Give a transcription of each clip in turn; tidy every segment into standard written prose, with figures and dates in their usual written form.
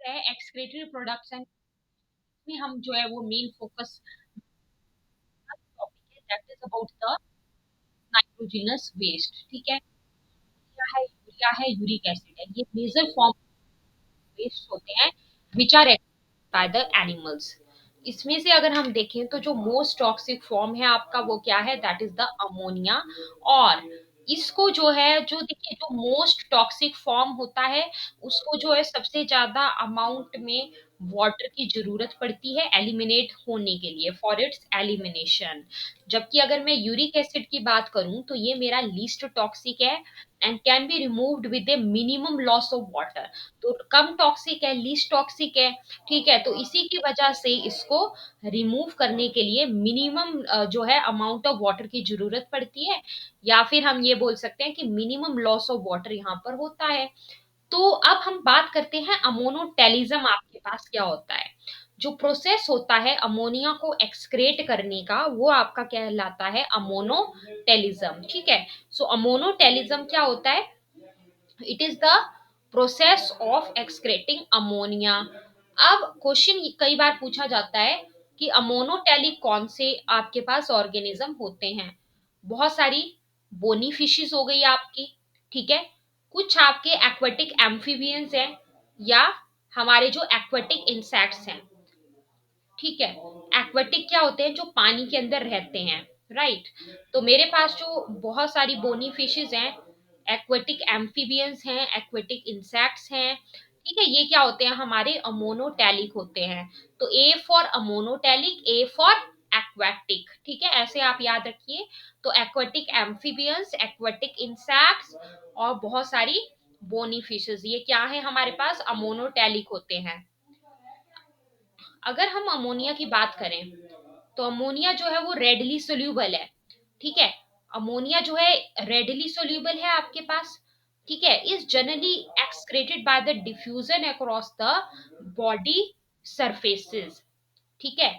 है excretory production में हम जो है वो मेन फोकस टॉपिक है that is about the nitrogenous waste. ठीक है, यूरिया है, यूरिक एसिड है, ये मेजर फॉर्म वेस्ट होते हैं which are by the animals. इसमें से अगर हम देखें तो जो मोस्ट टॉक्सिक फॉर्म है आपका वो क्या है, दैट इज द अमोनिया। और इसको जो है, जो देखिए जो मोस्ट टॉक्सिक फॉर्म होता है उसको जो है सबसे ज्यादा अमाउंट में वाटर की जरूरत पड़ती है एलिमिनेट होने के लिए, फॉर इट्स एलिमिनेशन। जबकि अगर मैं यूरिक एसिड की बात करूं तो ये मेरा लीस्ट टॉक्सिक है and can be removed with A minimum loss of water. तो कम टॉक्सिक है, लीस्ट टॉक्सिक है। ठीक है, तो इसी की वजह से इसको रिमूव करने के लिए मिनिमम जो है अमाउंट ऑफ वाटर की जरूरत पड़ती है, या फिर हम ये बोल सकते हैं कि मिनिमम लॉस ऑफ वाटर यहाँ पर होता है। तो अब हम बात करते हैं अमोनोटेलिज्म आपके पास क्या होता है। जो प्रोसेस होता है अमोनिया को एक्सक्रेट करने का वो आपका कहलाता है अमोनोटेलिज्म। ठीक है, सो अमोनोटेलिज्म क्या होता है, it is the process of excreting ammonia. अब क्वेश्चन कई बार पूछा जाता है कि अमोनोटेलिक कौन से आपके पास ऑर्गेनिज्म होते हैं। बहुत सारी बोनी फिशेस हो गई आपकी, ठीक है, कुछ आपके एक्वेटिक एम्फीबियंस हैं, या हमारे जो एक्वेटिक इंसेक्ट्स हैं। ठीक है, एक्वेटिक क्या होते हैं, जो पानी के अंदर रहते हैं, राइट। तो मेरे पास जो बहुत सारी बोनी फिशेस हैं, एक्वेटिक एम्फीबियंस हैं, एक्वेटिक इंसेक्ट्स हैं। ठीक है, ये क्या होते हैं, हमारे अमोनोटैलिक होते हैं। तो A for ammonotelic, A for aquatic. ठीक है, ऐसे आप याद रखिए। तो एक्वेटिक एम्फीबियंस, एक्वेटिक इंसेक्ट्स और बहुत सारी बोनी फिशेस, ये क्या है हमारे पास, अमोनोटैलिक होते हैं। अगर हम अमोनिया की बात करें तो अमोनिया जो है वो रेडली सोल्यूबल है। ठीक है, अमोनिया जो है रेडली सोल्यूबल है आपके पास। ठीक है, is generally excreted by the diffusion across the body surfaces. ठीक है,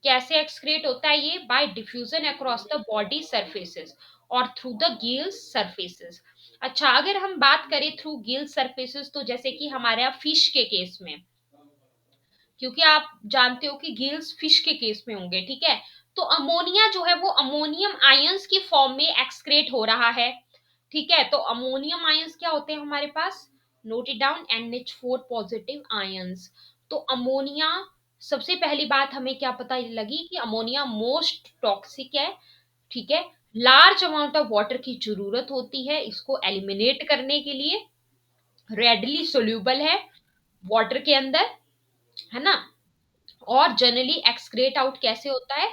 कैसे एक्सक्रेट होता है ये, by diffusion across the body surfaces और थ्रू द गिल्स सरफेसेस। अच्छा, अगर हम बात करें थ्रू गिल्स सरफेसेस तो जैसे कि हमारे फिश के केस में, क्योंकि आप जानते हो कि गिल्स फिश के केस में होंगे। ठीक है, तो अमोनिया जो है वो अमोनियम आयंस की फॉर्म में एक्सक्रेट हो रहा है। ठीक है, तो अमोनियम आयंस क्या होते हैं हमारे पास, note it down, NH4 positive ions. तो अमोनिया, सबसे पहली बात हमें क्या पता लगी कि अमोनिया मोस्ट टॉक्सिक है। ठीक है, लार्ज अमाउंट ऑफ वाटर की जरूरत होती है इसको एलिमिनेट करने के लिए, रेडली सोल्यूबल है वाटर के अंदर, है ना। और जनरली एक्सक्रेट आउट कैसे होता है,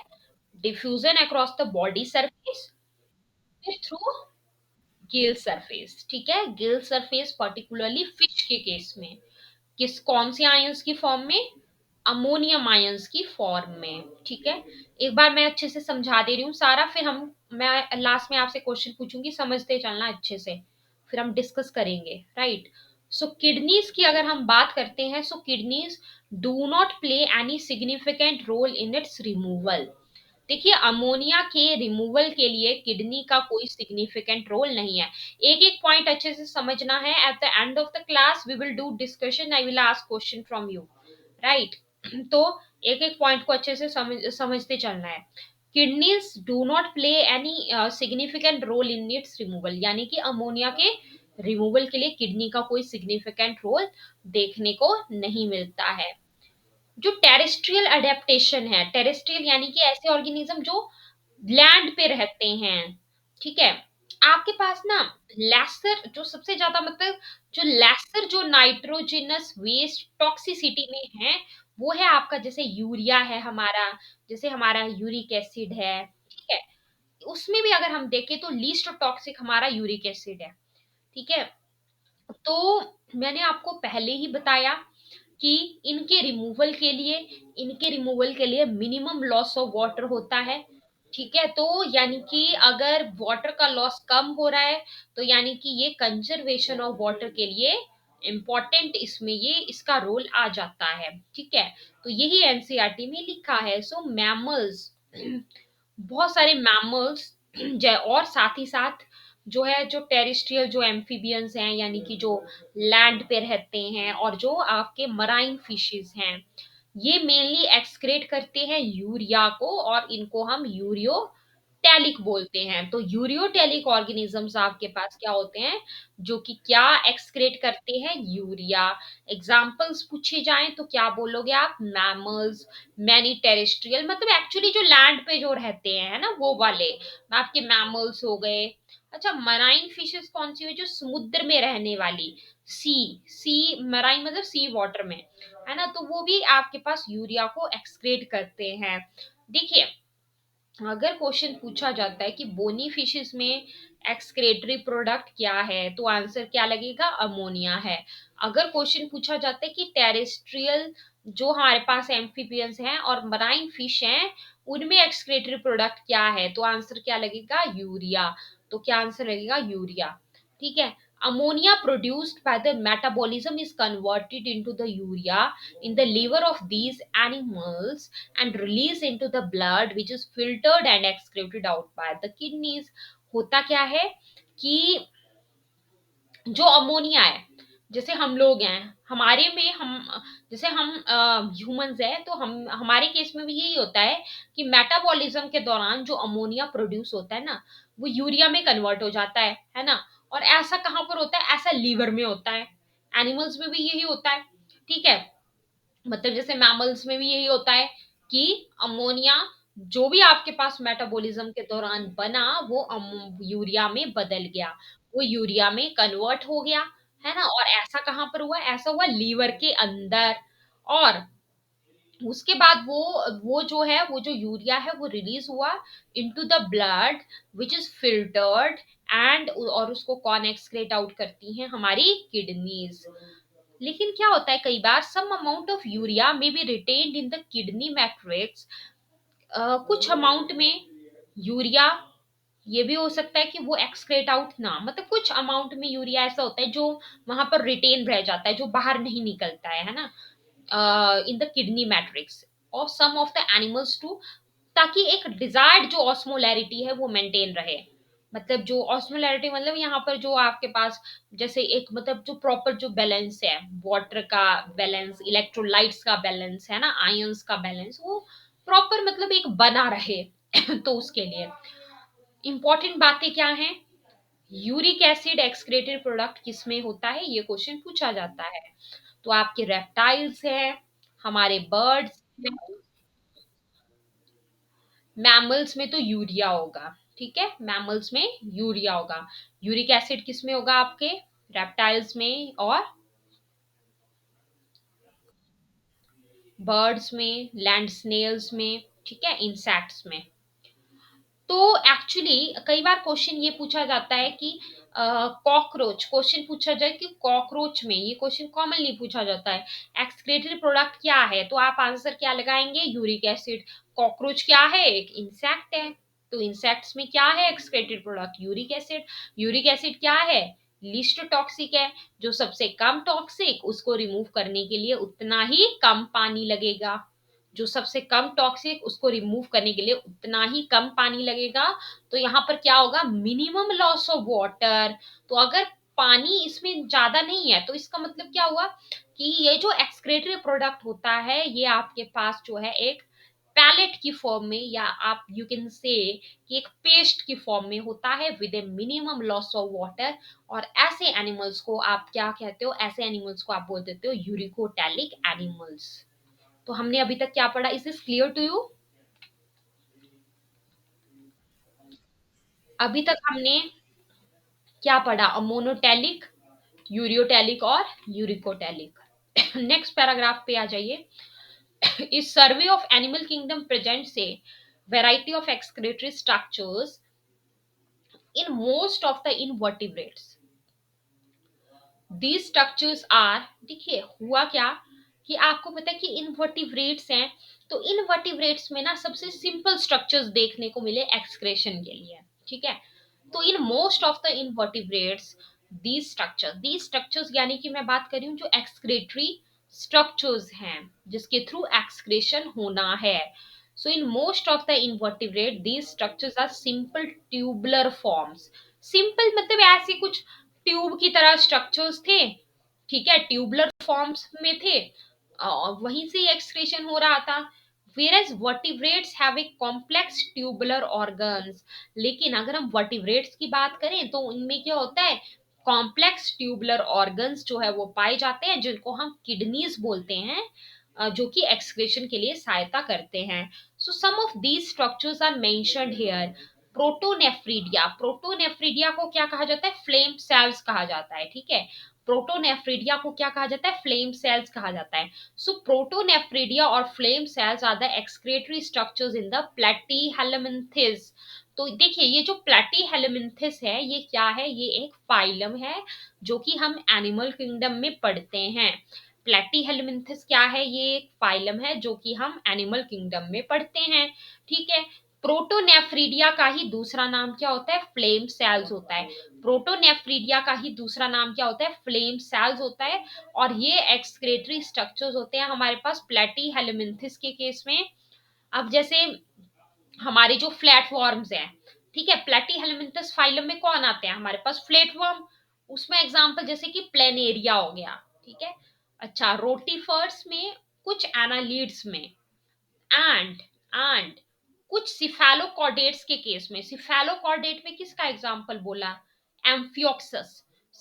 diffusion across the body surface, फिर थ्रू गिल सरफेस। ठीक है, गिल सरफेस पर्टिकुलरली फिश के केस में, किस कौन से आयंस की फॉर्म में, अमोनियम आयंस की फॉर्म में। ठीक है, एक बार मैं अच्छे से समझा दे रही हूँ सारा, फिर हम, मैं लास्ट में आपसे क्वेश्चन पूछूंगी, समझते चलना अच्छे से, फिर हम डिस्कस करेंगे, राइट। सो किडनीज की अगर हम बात करते हैं, so kidneys do not play any significant role in its removal. देखिए, अमोनिया के रिमूवल के लिए किडनी का कोई सिग्निफिकेंट रोल नहीं है। एक एक पॉइंट अच्छे से समझना है, at the end of the class we will do discussion, I will ask question from you, right. तो एक एक पॉइंट को अच्छे से समझते चलना है। Kidneys do not play any significant role in its removal, यानी कि अमोनिया के रिमूवल के लिए किडनी का कोई सिग्निफिकेंट रोल देखने को नहीं मिलता है। जो टेरेस्ट्रियल अडेप्टेशन है, टेरेस्ट्रियल यानी कि ऐसे ऑर्गेनिज्म जो लैंड पे रहते हैं। ठीक है, आपके पास ना लेसर, जो सबसे ज्यादा मतलब जो लेसर जो नाइट्रोजनस वेस्ट टॉक्सिसिटी में है, वो है आपका जैसे यूरिया है हमारा, जैसे हमारा यूरिक एसिड है। ठीक है, उसमें भी अगर हम देखें तो लीस्ट टॉक्सिक हमारा यूरिक एसिड है। ठीक है, तो मैंने आपको पहले ही बताया कि इनके रिमूवल के लिए मिनिमम लॉस ऑफ वाटर होता है। ठीक है, तो यानी कि अगर वाटर का लॉस कम हो रहा है तो यानी कि ये कंजर्वेशन ऑफ वाटर के लिए इंपॉर्टेंट, इसमें ये इसका रोल आ जाता है। ठीक है, तो यही एनसीईआरटी में लिखा है। सो मैमल्स बहुत सारे मैमल्स और साथ ही साथ जो है जो टेरेस्ट्रियल जो एम्फीबियंस हैं, यानी कि जो लैंड पे रहते हैं, और जो आपके मराइन फिशेस हैं, ये मेनली एक्सक्रेट करते हैं यूरिया को, और इनको हम यूरियो टैलिक बोलते हैं। तो यूरियोटैलिक ऑर्गेनिजम्स आपके पास क्या होते हैं, जो कि क्या एक्सक्रेट करते हैं, यूरिया। एग्जाम्पल्स पूछे जाएं तो क्या बोलोगे आप, मैमल्स, मैनी टेरेस्ट्रियल, मतलब एक्चुअली जो लैंड पे जो रहते हैं, है ना, वो वाले आपके मैमल्स हो गए। अच्छा, मराइन फिशेस कौन सी हुई, जो समुद्र में रहने वाली, सी सी मराइन मतलब सी वाटर में, है ना, तो वो भी आपके पास यूरिया को एक्सक्रेट करते हैं। देखिए, अगर क्वेश्चन पूछा जाता है कि बोनी फिशेस में एक्सक्रेटरी प्रोडक्ट क्या है, तो आंसर क्या लगेगा, अमोनिया है। अगर क्वेश्चन पूछा जाता है कि टेरेस्ट्रियल जो हमारे पास एम्फीबियंस हैं और मराइन फिश हैं, उनमें एक्सक्रेटरी प्रोडक्ट क्या है, तो आंसर क्या लगेगा, यूरिया। तो क्या आंसर लगेगा, यूरिया। ठीक है। Ammonia produced by the metabolism is converted into the urea in the liver of these animals and released into the blood which is filtered and excreted out by the kidneys। होता क्या है कि जो ammonia है, जैसे हम लोग हैं, हमारे में हम, जैसे हम ह्यूमंस हैं, तो हम हमारे केस में भी यही होता है कि मेटाबॉलिज्म के दौरान जो अमोनिया प्रोड्यूस होता है ना, वो यूरिया में कन्वर्ट हो जाता है ना। और ऐसा कहाँ पर होता है, ऐसा लीवर में होता है। एनिमल्स में भी यही होता है। ठीक है। मतलब जैसे मैमल्स में भी यही होता है कि अमोनिया जो भी आपके पास मेटाबॉलिज्म के दौरान बना, वो यूरिया में बदल गया, वो यूरिया में कन्वर्ट हो गया, है ना। और ऐसा कहाँ पर हुआ, ऐसा हुआ लीवर के अंदर। और उसके बाद वो जो है, वो जो यूरिया है, वो रिलीज हुआ into the blood which is filtered and, और उसको कौन एक्सक्रेट आउट करती हैं, हमारी किडनीज। लेकिन क्या होता है, कई बार some amount of urea may be retained in the kidney matrix. कुछ अमाउंट में यूरिया, ये भी हो सकता है कि वो एक्सक्रेट आउट ना, मतलब कुछ अमाउंट में यूरिया ऐसा होता है जो वहां पर रिटेन रह जाता है, जो बाहर नहीं निकलता है ना, इन द किडनी मैट्रिक्स और सम ऑफ द एनिमल्स टू, ताकि एक डिजायर्ड जो ऑस्मोलैरिटी है वो मेंटेन रहे। मतलब जो ऑस्मोलैरिटी, मतलब यहाँ पर जो आपके पास जैसे एक, मतलब जो प्रॉपर जो बैलेंस है, वाटर का बैलेंस, इलेक्ट्रोलाइट्स का बैलेंस, है ना, आयंस का बैलेंस, वो प्रॉपर मतलब एक बना रहे। तो उसके लिए इंपॉर्टेंट बातें क्या हैं, यूरिक एसिड एक्सक्रेटेड प्रोडक्ट किसमें होता है, ये क्वेश्चन पूछा जाता है। तो आपके रेप्टाइल्स है, हमारे बर्ड्स, मैमल्स में तो यूरिया होगा। ठीक है, मैमल्स में यूरिया होगा। यूरिक एसिड किस में होगा, आपके रेप्टाइल्स में, और बर्ड्स में, लैंड स्नेल्स में, ठीक है, इंसेक्ट्स में। तो एक्चुअली कई बार क्वेश्चन ये पूछा जाता है कि कॉकरोच, क्वेश्चन पूछा जाए कि कॉकरोच में, ये क्वेश्चन कॉमनली पूछा जाता है, एक्सक्रेटरी प्रोडक्ट क्या है, तो आप आंसर क्या लगाएंगे, यूरिक एसिड। कॉकरोच क्या है, एक इंसेक्ट है, तो इंसेक्ट्स में क्या है excreted product, uric acid. Uric acid क्या है, लीस्ट टॉक्सिक है, जो सबसे कम टॉक्सिक, उसको रिमूव करने के लिए उतना ही कम पानी लगेगा। जो सबसे कम टॉक्सिक, उसको रिमूव करने के लिए उतना ही कम पानी लगेगा। तो यहाँ पर क्या होगा, मिनिमम लॉस ऑफ वाटर। तो अगर पानी इसमें ज्यादा नहीं है, तो इसका मतलब क्या हुआ कि ये जो एक्सक्रेटरी प्रोडक्ट होता है, ये आपके पास जो है एक पैलेट की फॉर्म में, या आप यू कैन से कि एक पेस्ट की फॉर्म में होता है with A minimum loss of water. और ऐसे एनिमल्स को आप क्या कहते हो, ऐसे एनिमल्स को आप बोल देते हो यूरिकोटैलिक एनिमल्स। तो हमने अभी तक क्या पढ़ा, is this clear to you. अभी तक हमने क्या पढ़ा, अमोनोटैलिक, यूरियोटैलिक और यूरिकोटैलिक। नेक्स्ट पैराग्राफ पे आ जाइए। इस survey of animal kingdom present से variety of excretory structures in most of the invertebrates। these structures are, देखिए हुआ क्या कि आपको पता है कि इनवर्टिब्रेट्स हैं, तो इनवर्टिब्रेट्स में ना सबसे सिंपल स्ट्रक्चर्स देखने को मिले एक्सक्रेशन के लिए। ठीक है। तो इन most of the invertebrates these structures यानी कि मैं बात कर रही हूँ जो एक्सक्रेटरी स्ट्रक्चर्स हैं, जिसके थ्रू एक्सक्रेशन होना है। So in most of the invertebrate, these structures are simple tubular forms। Simple मतलब ऐसे कुछ ट्यूब की तरह स्ट्रक्चर्स थे, ठीक है, ट्यूबुलर फॉर्म्स में थे, वहीं से एक्सक्रीशन हो रहा था। whereas vertebrates have a complex tubular organs, लेकिन अगर हम वर्टिब्रेट्स की बात करें तो उनमें क्या होता है, कॉम्प्लेक्स ट्यूबुलर ऑर्गन्स जो है वो पाए जाते हैं, जिनको हम किडनीज बोलते हैं, जो कि एक्सक्रीशन के लिए सहायता करते हैं। So some of these structures are mentioned here. Protonephridia, protonephridia को क्या कहा जाता है, फ्लेम सेल्स कहा जाता है, ठीक है। प्रोटोनेफ्रीडिया को क्या कहा जाता है, फ्लेम सेल्स कहा जाता है। सो प्रोटोनेफ्रीडिया और flame cells are the excretory structures in the Platyhelminthes. तो देखिए ये जो प्लेटीहेलमिन्थेस है ये क्या है, ये एक फाइलम है जो कि हम एनिमल किंगडम में पढ़ते हैं। प्लेटीहेलमिन्थेस क्या है, ये एक फाइलम है जो कि हम एनिमल किंगडम में पढ़ते हैं, ठीक है। प्रोटोनेफ्रीडिया का ही दूसरा नाम क्या होता है, फ्लेम सेल्स होता है। प्रोटोनेफ्रीडिया का ही दूसरा नाम क्या होता है, फ्लेम सेल्स होता है। और ये एक्सक्रेटरी स्ट्रक्चर्स होते हैं हमारे पास प्लेटीहेलमिन्थेस के केस में। अब जैसे हमारे जो फ्लैटवर्म्स हैं, ठीक है, प्लेटीहेलमिन्थस फाइलम में कौन आते हैं हमारे पास, फ्लैटवर्म। उसमें एग्जांपल जैसे कि प्लेनेरिया हो गया, ठीक है। अच्छा, रोटीफर्स में, कुछ एनालीड्स में, एंड एंड कुछ सिफेलोकॉर्डेट्स के केस में। सिफेलोकॉर्डेट में किसका एग्जांपल बोला, एम्फियोक्सस।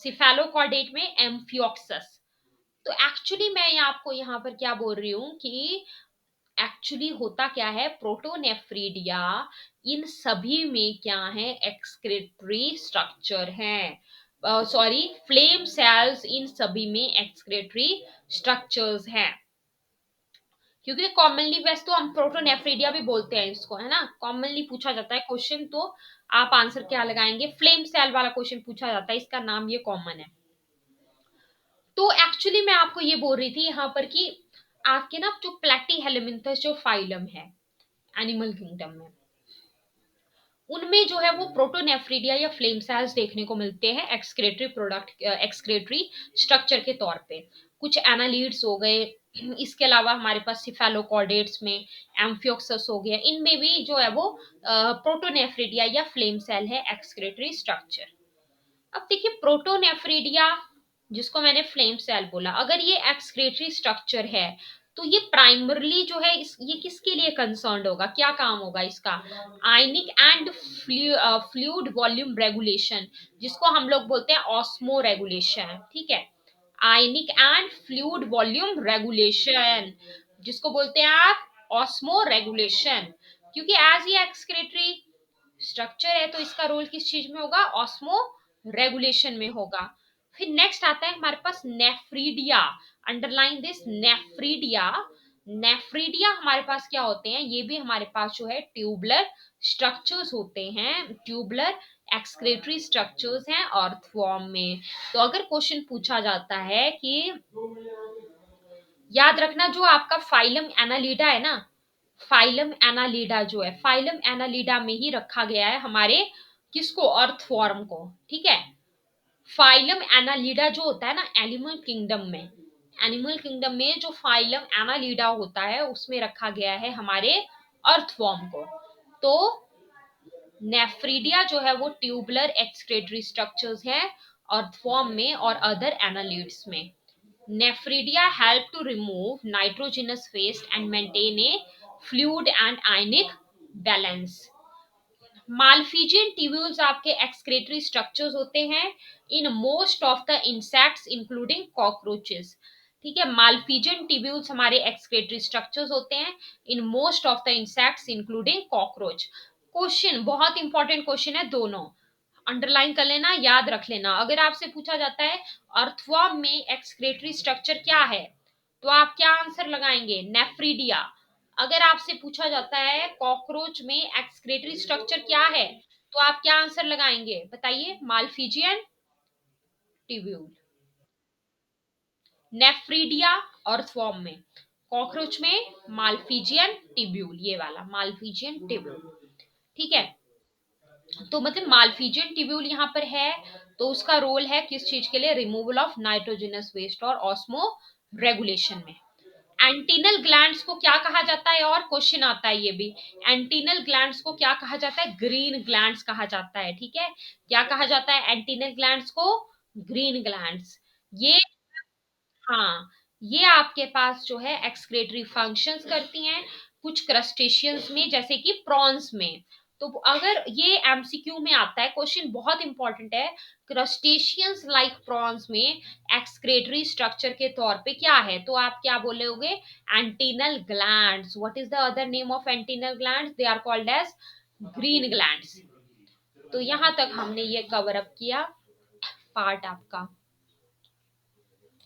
सिफेलोकॉर्डेट में एम्फियोक्सस। तो एक्चुअली मैं आपको यहाँ पर क्या बोल रही हूँ कि एक्चुअली होता क्या है, प्रोटोनेफ्रीडिया इन सभी में क्या है, एक्सक्रेटरी स्ट्रक्चर है, सॉरी फ्लेम सेल्स इन सभी में एक्सक्रेटरी स्ट्रक्चर्स हैं। क्योंकि कॉमनली वैसे तो हम प्रोटोनेफ्रीडिया भी बोलते हैं इसको, है ना, कॉमनली पूछा जाता है क्वेश्चन, तो आप आंसर क्या लगाएंगे, फ्लेम सेल वाला क्वेश्चन पूछा जाता है, इसका नाम ये कॉमन है। तो एक्चुअली मैं आपको ये बोल रही थी यहाँ पर कि आपके ना जो प्लेटीहेलमिन्थस जो फाइलम है एनिमल किंगडम में, उनमें जो है वो प्रोटोनेफ्रीडिया या फ्लेम सेल्स देखने को मिलते हैं एक्सक्रेटरी प्रोडक्ट, एक्सक्रेटरी स्ट्रक्चर के तौर पे। कुछ एनालीड्स हो गए, इसके अलावा हमारे पास सिफेलोकॉर्डेट्स में एम्फियोक्सस हो गया, इनमें भी जो है वो प्रोटोनेफ्रीडिया या फ्लेम सेल है एक्सक्रेटरी स्ट्रक्चर। अब देखिए प्रोटोनेफ्रीडिया, जिसको मैंने फ्लेम सेल बोला, अगर ये एक्सक्रेटरी स्ट्रक्चर है तो ये प्राइमरली जो है ये किसके लिए कंसर्न्ड होगा, क्या काम होगा इसका, आयनिक एंड फ्लूइड वॉल्यूम रेगुलेशन, जिसको हम लोग बोलते हैं ऑस्मो रेगुलेशन, ठीक है। आयनिक एंड फ्लूइड वॉल्यूम रेगुलेशन, जिसको बोलते हैं आप ऑस्मो रेगुलेशन, क्योंकि एज ये एक्सक्रेटरी स्ट्रक्चर है तो इसका रोल किस चीज में होगा, ऑस्मो रेगुलेशन में होगा। फिर नेक्स्ट आता है हमारे पास nephridia, underline this nephridia. Nephridia हमारे पास क्या होते हैं, ये भी हमारे पास जो है ट्यूबुलर स्ट्रक्चर्स होते हैं, ट्यूबुलर एक्सक्रेटरी स्ट्रक्चर्स हैं अर्थवॉर्म में। तो अगर क्वेश्चन पूछा जाता है कि, याद रखना जो आपका फाइलम एनालिडा है ना, फाइलम एनालिडा जो है, फाइलम एनालिडा में ही रखा गया है हमारे किसको, अर्थवॉर्म को, ठीक है। फाइलम एनालिडा जो होता है ना एनिमल किंगडम में, एनिमल किंगडम में जो फाइलम एनालिडा होता है उसमें रखा गया है हमारे अर्थवॉर्म को। तो नेफ्रीडिया जो है वो ट्यूबुलर एक्सक्रेटरी स्ट्रक्चर्स है अर्थवॉर्म में और अदर एनालिड्स में। Nephridia help to remove nitrogenous waste and maintain a fluid and ionic balance. Malpighian tubules आपके एक्सक्रेटरी स्ट्रक्चर्स होते हैं in most of the insects including cockroaches, ठीक है। मालफिजियन ट्यूब्यूल्स हमारे एक्सक्रेटरी स्ट्रक्चर्स होते हैं in most of the insects including cockroach. Question बहुत important question है दोनों, अंडरलाइन कर लेना, याद रख लेना। अगर आपसे पूछा जाता है अर्थवर्म में एक्सक्रेटरी स्ट्रक्चर क्या है, तो आप क्या आंसर लगाएंगे, नेफ्रीडिया। अगर आपसे पूछा जाता है कॉकरोच में एक्सक्रेटरी स्ट्रक्चर क्या है, तो आप क्या आंसर लगाएंगे बताइए, मालफिजियन ट्यूब्यूल। नेफ्रीडिया अर्थवर्म में, कॉकरोच में मालफिजियन ट्यूब्यूल, ये वाला मालफिजियन ट्यूब्यूल, ठीक है। तो मतलब मालफिजियन ट्यूब्यूल यहाँ पर है तो उसका रोल है किस चीज के लिए, रिमूवल ऑफ नाइट्रोजनस वेस्ट और ऑस्मो रेगुलेशन में। एंटीनल ग्लैंड्स को क्या कहा जाता है, और क्वेश्चन आता है ये भी, एंटीनल ग्लैंड्स को क्या कहा जाता है, ग्रीन ग्लैंड्स कहा जाता है, ठीक है। क्या कहा जाता है एंटीनल ग्लैंड्स को, ग्रीन ग्लैंड्स। ये, हाँ, ये आपके पास जो है एक्सक्रेटरी फंक्शंस करती हैं कुछ क्रस्टेशियंस में, जैसे कि प्रॉन्स में। तो अगर ये एमसीक्यू में आता है क्वेश्चन, बहुत इंपॉर्टेंट है, क्रस्टेशियंस लाइक प्रॉन्स में एक्सक्रेटरी स्ट्रक्चर के तौर पे क्या है, तो आप क्या बोलोगे, antennal glands. What is the other name of antennal glands, they are called as green glands. तो यहां तक हमने ये कवर अप किया पार्ट आपका।